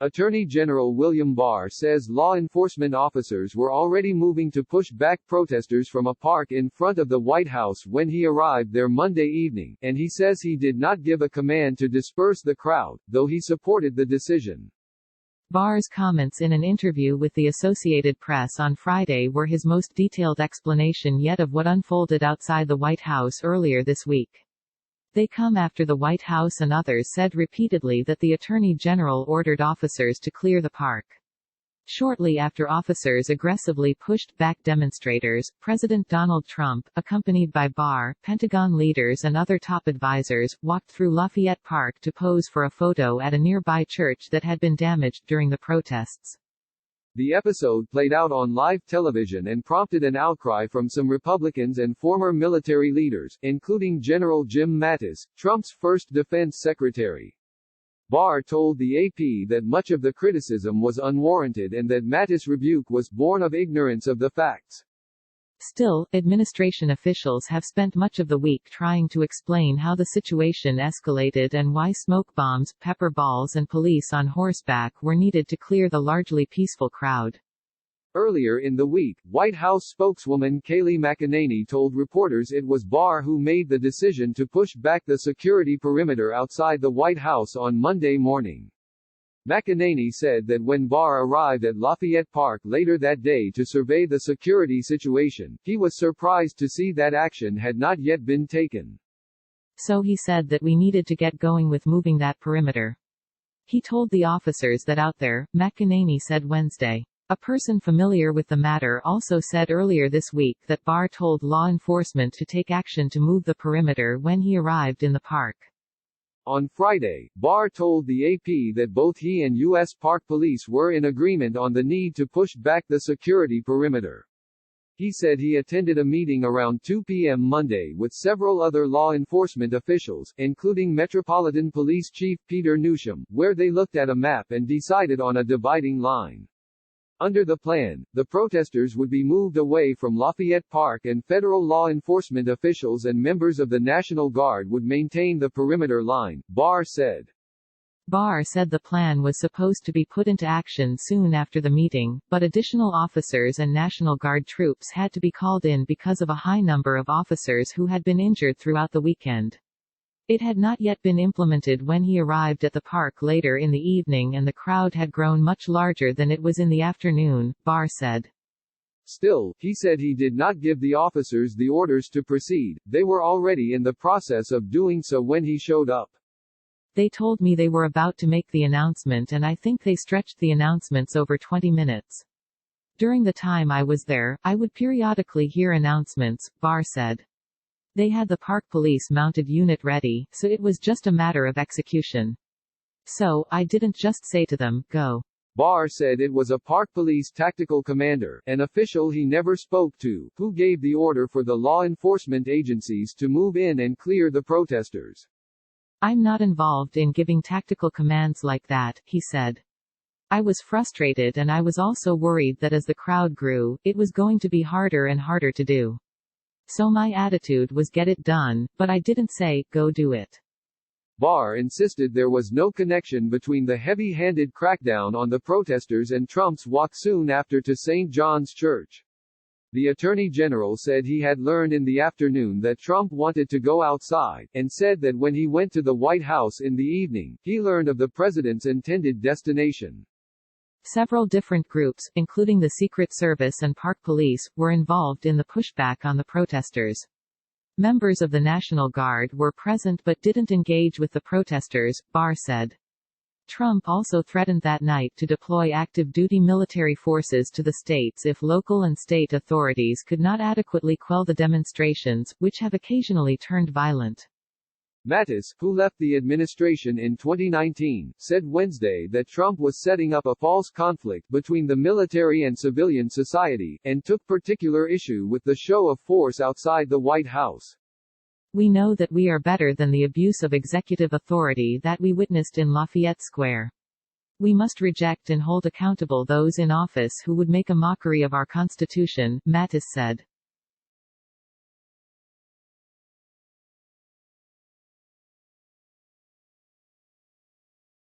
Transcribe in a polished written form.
Attorney General William Barr says law enforcement officers were already moving to push back protesters from a park in front of the White House when he arrived there Monday evening, and he says he did not give a command to disperse the crowd, though he supported the decision. Barr's comments in an interview with the Associated Press on Friday were his most detailed explanation yet of what unfolded outside the White House earlier this week. They come after the White House and others said repeatedly that the Attorney General ordered officers to clear the park. Shortly after officers aggressively pushed back demonstrators, President Donald Trump, accompanied by Barr, Pentagon leaders and other top advisors, walked through Lafayette Park to pose for a photo at a nearby church that had been damaged during the protests. The episode played out on live television and prompted an outcry from some Republicans and former military leaders, including General Jim Mattis, Trump's first defense secretary. Barr told the AP that much of the criticism was unwarranted and that Mattis' rebuke was born of ignorance of the facts. Still, administration officials have spent much of the week trying to explain how the situation escalated and why smoke bombs, pepper balls and police on horseback were needed to clear the largely peaceful crowd. Earlier in the week, White House spokeswoman Kayleigh McEnany told reporters it was Barr who made the decision to push back the security perimeter outside the White House on Monday morning. McEnany said that when Barr arrived at Lafayette Park later that day to survey the security situation, he was surprised to see that action had not yet been taken. So he said that we needed to get going with moving that perimeter. He told the officers that out there, McEnany said Wednesday. A person familiar with the matter also said earlier this week that Barr told law enforcement to take action to move the perimeter when he arrived in the park. On Friday, Barr told the AP that both he and U.S. Park Police were in agreement on the need to push back the security perimeter. He said he attended a meeting around 2 p.m. Monday with several other law enforcement officials, including Metropolitan Police Chief Peter Newsham, where they looked at a map and decided on a dividing line. Under the plan, the protesters would be moved away from Lafayette Park and federal law enforcement officials and members of the National Guard would maintain the perimeter line, Barr said. Barr said the plan was supposed to be put into action soon after the meeting, but additional officers and National Guard troops had to be called in because of a high number of officers who had been injured throughout the weekend. It had not yet been implemented when he arrived at the park later in the evening and the crowd had grown much larger than it was in the afternoon, Barr said. Still, he said he did not give the officers the orders to proceed, they were already in the process of doing so when he showed up. They told me they were about to make the announcement and I think they stretched the announcements over 20 minutes. During the time I was there, I would periodically hear announcements, Barr said. They had the park police mounted unit ready, so it was just a matter of execution. So, I didn't just say to them, go. Barr said it was a park police tactical commander, an official he never spoke to, who gave the order for the law enforcement agencies to move in and clear the protesters. I'm not involved in giving tactical commands like that, he said. I was frustrated and I was also worried that as the crowd grew, it was going to be harder and harder to do. So my attitude was get it done, but I didn't say, go do it. Barr insisted there was no connection between the heavy-handed crackdown on the protesters and Trump's walk soon after to St. John's Church. The Attorney General said he had learned in the afternoon that Trump wanted to go outside, and said that when he went to the White House in the evening, he learned of the president's intended destination. Several different groups, including the Secret Service and Park Police, were involved in the pushback on the protesters. Members of the National Guard were present but didn't engage with the protesters, Barr said. Trump also threatened that night to deploy active-duty military forces to the states if local and state authorities could not adequately quell the demonstrations, which have occasionally turned violent. Mattis, who left the administration in 2019, said Wednesday that Trump was setting up a false conflict between the military and civilian society, and took particular issue with the show of force outside the White House. We know that we are better than the abuse of executive authority that we witnessed in Lafayette Square. We must reject and hold accountable those in office who would make a mockery of our Constitution, Mattis said.